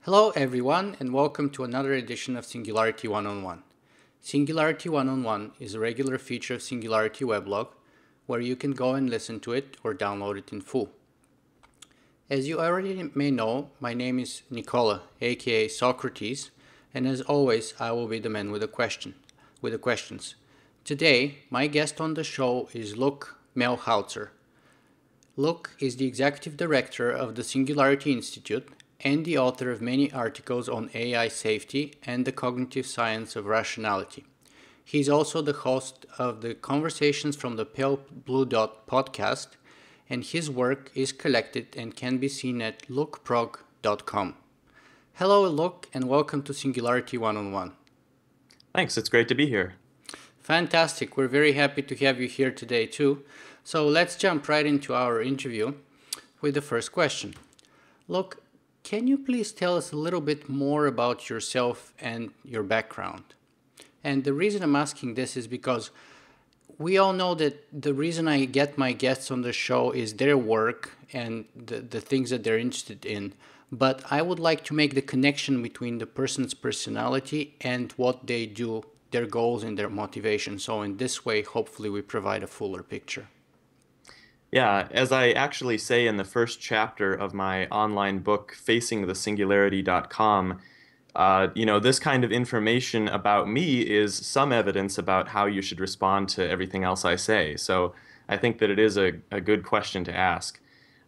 Hello, everyone, and welcome to another edition of Singularity One-on-One. Singularity One-on-One is a regular feature of Singularity Weblog where you can go and listen to it or download it in full. As you already may know, my name is Nicola, aka Socrates, and as always, I will be the man with the questions. Today, my guest on the show is Luc Melhouzer. Luc is the executive director of the Singularity Institute and the author of many articles on AI safety and the cognitive science of rationality. He is also the host of the Conversations from the Pale Blue Dot podcast, and his work is collected and can be seen at lucprog.com. Hello, Luc, and welcome to Singularity One-on-One. Thanks, it's great to be here. Fantastic. We're very happy to have you here today, too. So let's jump right into our interview with the first question. Luc, can you please tell us a little bit more about yourself and your background? And the reason I'm asking this is because we all know that the reason I get my guests on the show is their work and the things that they're interested in. But I would like to make the connection between the person's personality and what they do, their goals and their motivation. So in this way, hopefully we provide a fuller picture. Yeah, as I actually say in the first chapter of my online book, facingthesingularity.com, this kind of information about me is some evidence about how you should respond to everything else I say. So I think that it is a good question to ask.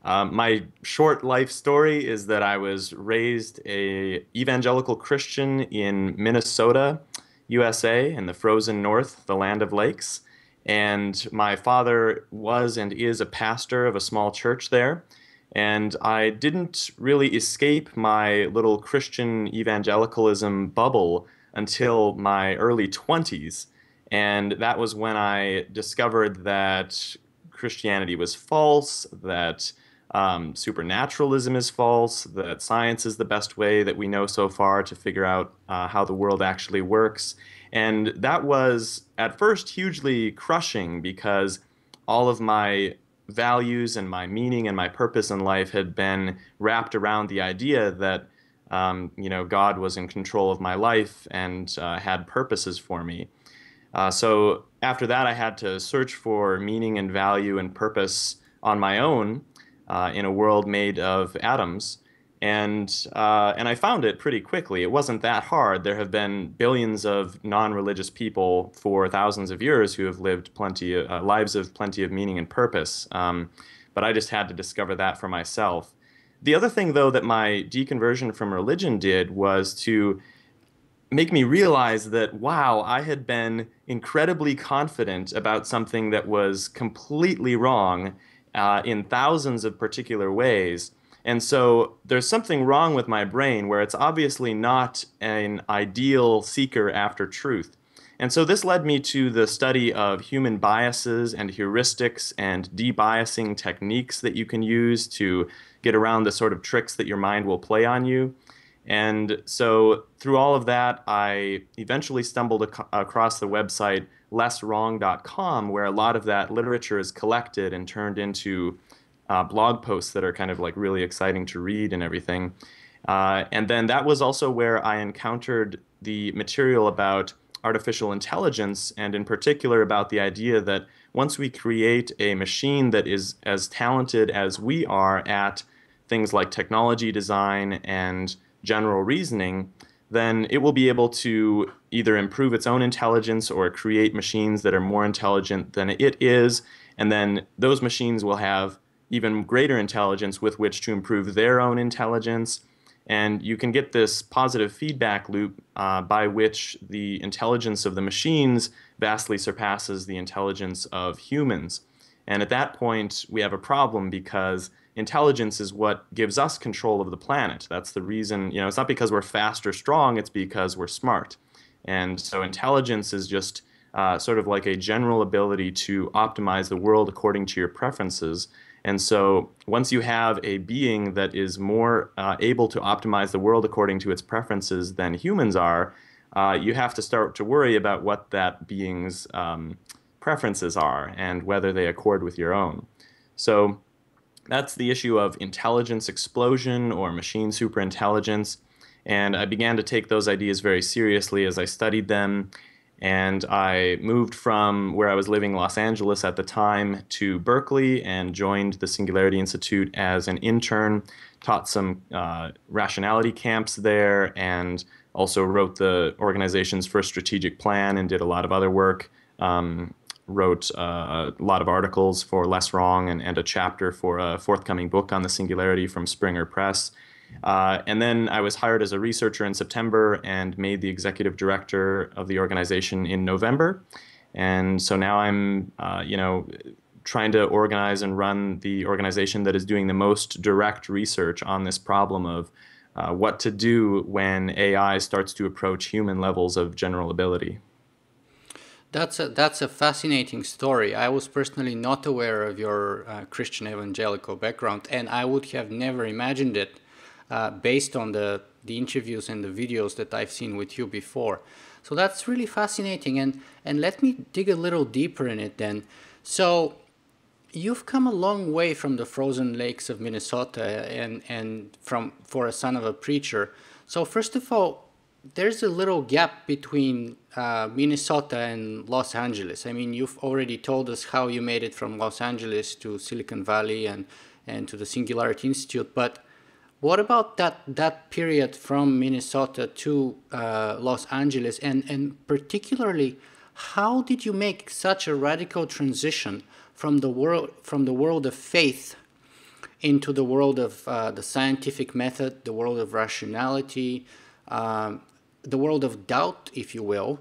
My short life story is that I was raised a evangelical Christian in Minnesota, USA, in the frozen north, the land of lakes. And my father was and is a pastor of a small church there. And I didn't really escape my little Christian evangelicalism bubble until my early 20s. And that was when I discovered that Christianity was false, that supernaturalism is false, that science is the best way that we know so far to figure out how the world actually works. And that was, at first, hugely crushing because all of my values and my meaning and my purpose in life had been wrapped around the idea that, God was in control of my life and had purposes for me. So after that, I had to search for meaning and value and purpose on my own in a world made of atoms. And I found it pretty quickly. It wasn't that hard. There have been billions of non-religious people for thousands of years who have lived lives of plenty of meaning and purpose. But I just had to discover that for myself. The other thing, though, that my deconversion from religion did was to make me realize that, wow, I had been incredibly confident about something that was completely wrong in thousands of particular ways. And so there's something wrong with my brain where it's obviously not an ideal seeker after truth. And so this led me to the study of human biases and heuristics and debiasing techniques that you can use to get around the sort of tricks that your mind will play on you. And so through all of that, I eventually stumbled across the website lesswrong.com, where a lot of that literature is collected and turned into blog posts that are kind of like really exciting to read and everything. And then that was also where I encountered the material about artificial intelligence, and in particular about the idea that once we create a machine that is as talented as we are at things like technology design and general reasoning, then it will be able to either improve its own intelligence or create machines that are more intelligent than it is, and then those machines will have even greater intelligence with which to improve their own intelligence. And you can get this positive feedback loop by which the intelligence of the machines vastly surpasses the intelligence of humans. And at that point, we have a problem because intelligence is what gives us control of the planet. That's the reason, it's not because we're fast or strong, it's because we're smart. And so intelligence is just sort of like a general ability to optimize the world according to your preferences. And so once you have a being that is more able to optimize the world according to its preferences than humans are, you have to start to worry about what that being's preferences are and whether they accord with your own. So that's the issue of intelligence explosion or machine superintelligence. And I began to take those ideas very seriously as I studied them. And I moved from where I was living, Los Angeles at the time, to Berkeley and joined the Singularity Institute as an intern, taught some rationality camps there, and also wrote the organization's first strategic plan and did a lot of other work. Wrote a lot of articles for Less Wrong and a chapter for a forthcoming book on the Singularity from Springer Press. And then I was hired as a researcher in September and made the executive director of the organization in November. And so now I'm, trying to organize and run the organization that is doing the most direct research on this problem of what to do when AI starts to approach human levels of general ability. That's a fascinating story. I was personally not aware of your Christian evangelical background, and I would have never imagined it based on the interviews and the videos that I've seen with you before. So that's really fascinating, and let me dig a little deeper in it then. So you've come a long way from the frozen lakes of Minnesota and for a son of a preacher. So first of all, there's a little gap between Minnesota and Los Angeles. I mean, you've already told us how you made it from Los Angeles to Silicon Valley and to the Singularity Institute, but what about that period from Minnesota to Los Angeles, and particularly, how did you make such a radical transition from the world of faith into the world of the scientific method, the world of rationality, the world of doubt, if you will,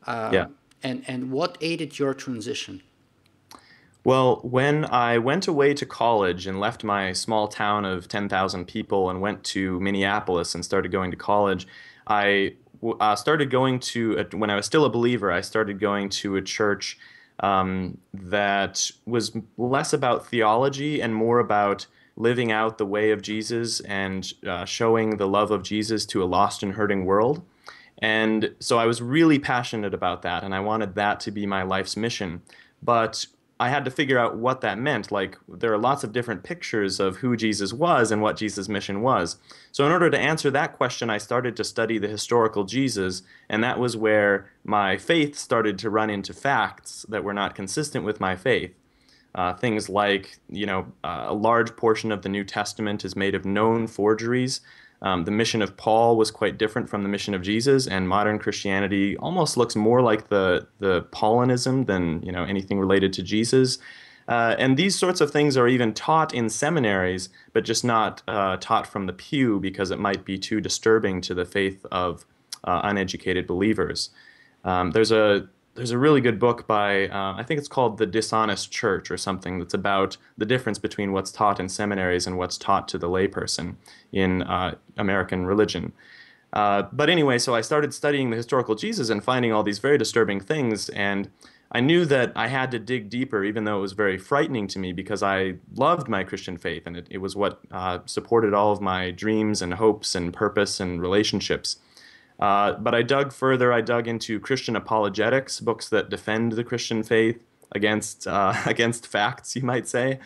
and what aided your transition? Well, when I went away to college and left my small town of 10,000 people and went to Minneapolis and started going to college, I started going to, when I was still a believer, I started going to a church that was less about theology and more about living out the way of Jesus and showing the love of Jesus to a lost and hurting world. And so I was really passionate about that, and I wanted that to be my life's mission. But I had to figure out what that meant. Like, there are lots of different pictures of who Jesus was and what Jesus' mission was. So in order to answer that question, I started to study the historical Jesus, and that was where my faith started to run into facts that were not consistent with my faith. Things like, a large portion of the New Testament is made of known forgeries. The mission of Paul was quite different from the mission of Jesus, and modern Christianity almost looks more like the Paulinism than anything related to Jesus. And these sorts of things are even taught in seminaries, but just not taught from the pew because it might be too disturbing to the faith of uneducated believers. There's a really good book by, I think it's called The Dishonest Church or something, that's about the difference between what's taught in seminaries and what's taught to the layperson in American religion. But anyway, so I started studying the historical Jesus and finding all these very disturbing things, and I knew that I had to dig deeper, even though it was very frightening to me because I loved my Christian faith, and it was what supported all of my dreams and hopes and purpose and relationships. But I dug further. I dug into Christian apologetics, books that defend the Christian faith against facts, you might say.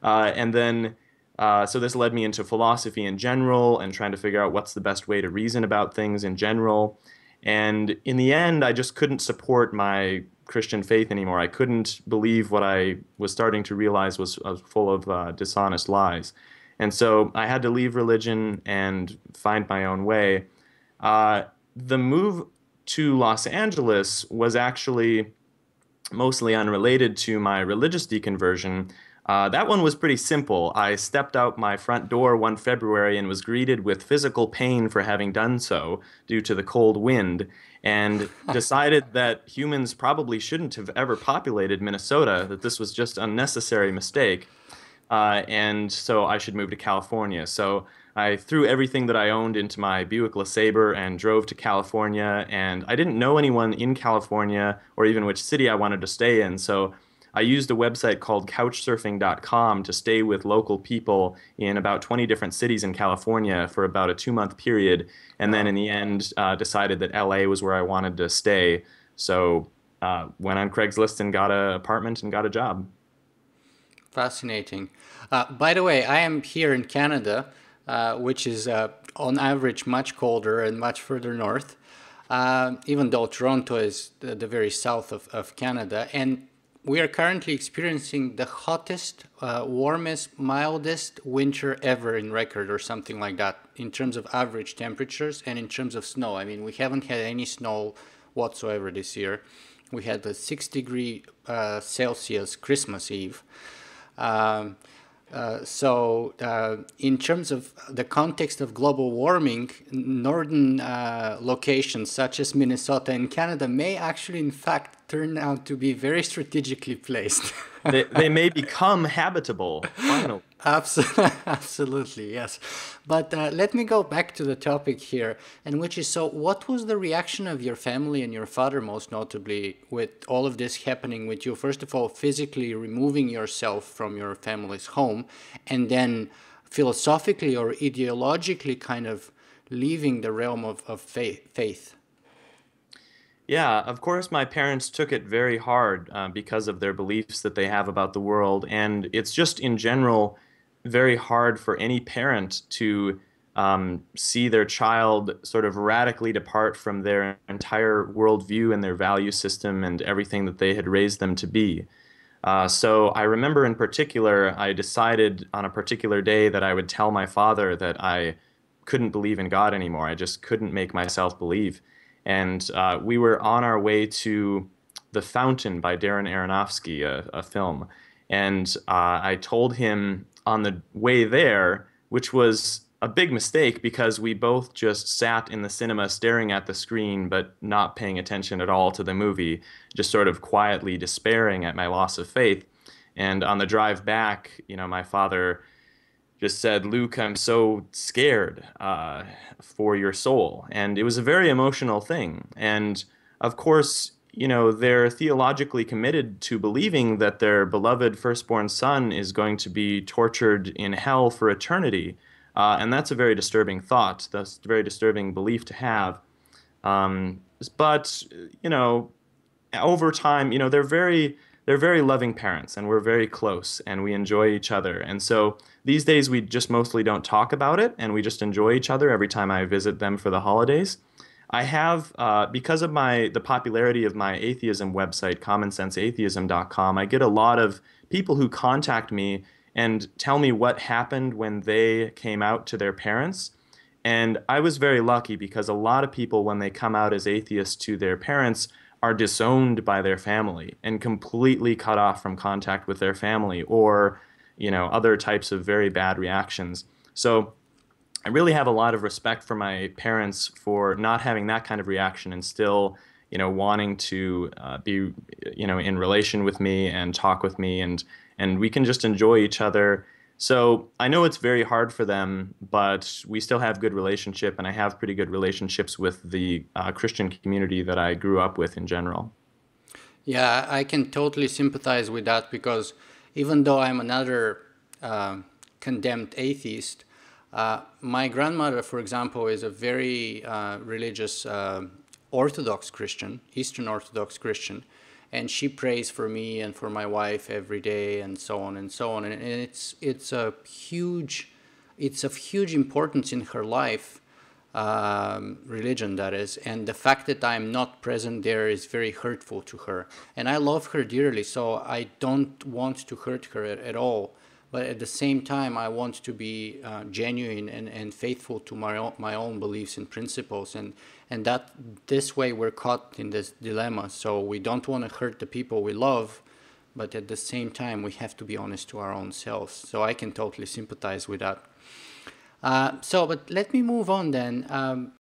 And then, so this led me into philosophy in general and trying to figure out what's the best way to reason about things in general. And in the end, I just couldn't support my Christian faith anymore. I couldn't believe what I was starting to realize was full of dishonest lies. And so I had to leave religion and find my own way. The move to Los Angeles was actually mostly unrelated to my religious deconversion. That one was pretty simple. I stepped out my front door one February and was greeted with physical pain for having done so due to the cold wind, and decided that humans probably shouldn't have ever populated Minnesota, that this was just an unnecessary mistake, and so I should move to California. So I threw everything that I owned into my Buick LeSabre and drove to California, and I didn't know anyone in California or even which city I wanted to stay in, so I used a website called Couchsurfing.com to stay with local people in about 20 different cities in California for about a 2-month period, and then in the end decided that LA was where I wanted to stay, so went on Craigslist and got an apartment and got a job. Fascinating. By the way, I am here in Canada, which is on average much colder and much further north, even though Toronto is the very south of Canada. And we are currently experiencing the hottest, warmest, mildest winter ever in record, or something like that, in terms of average temperatures and in terms of snow. I mean, we haven't had any snow whatsoever this year. We had the 6-degree Celsius Christmas Eve. In terms of the context of global warming, northern locations such as Minnesota and Canada may actually, in fact, turn out to be very strategically placed. They may become habitable, finally. Absolutely, yes. But let me go back to the topic here, and which is, so what was the reaction of your family and your father, most notably, with all of this happening with you? First of all, physically removing yourself from your family's home, and then philosophically or ideologically kind of leaving the realm of faith. Yeah, of course, my parents took it very hard because of their beliefs that they have about the world. And it's just in general very hard for any parent to see their child sort of radically depart from their entire worldview and their value system and everything that they had raised them to be. So I remember in particular, I decided on a particular day that I would tell my father that I couldn't believe in God anymore. I just couldn't make myself believe. And we were on our way to The Fountain by Darren Aronofsky, a film. And I told him on the way there, which was a big mistake because we both just sat in the cinema staring at the screen but not paying attention at all to the movie, just sort of quietly despairing at my loss of faith. And on the drive back, my father just said, "Luke, I'm so scared for your soul." And it was a very emotional thing. And of course, they're theologically committed to believing that their beloved firstborn son is going to be tortured in hell for eternity. And that's a very disturbing thought. That's a very disturbing belief to have. But over time, they're very loving parents, and we're very close, and we enjoy each other. And so these days we just mostly don't talk about it, and we just enjoy each other every time I visit them for the holidays. I have, because of the popularity of my atheism website, commonsenseatheism.com, I get a lot of people who contact me and tell me what happened when they came out to their parents. And I was very lucky because a lot of people, when they come out as atheists to their parents, are disowned by their family and completely cut off from contact with their family, or other types of very bad reactions. So I really have a lot of respect for my parents for not having that kind of reaction and still wanting to be in relation with me and talk with me, and we can just enjoy each other. So I know it's very hard for them, but we still have good relationship, and I have pretty good relationships with the Christian community that I grew up with in general. Yeah, I can totally sympathize with that, because even though I'm another condemned atheist, my grandmother, for example, is a very religious Orthodox Christian, Eastern Orthodox Christian, and she prays for me and for my wife every day, and so on and so on. And it's of huge importance in her life, religion, that is. And the fact that I'm not present there is very hurtful to her. And I love her dearly, so I don't want to hurt her at all. But at the same time, I want to be genuine and faithful to my own beliefs and principles. And that this way we're caught in this dilemma. So we don't want to hurt the people we love, but at the same time, we have to be honest to our own selves. So I can totally sympathize with that. But let me move on then.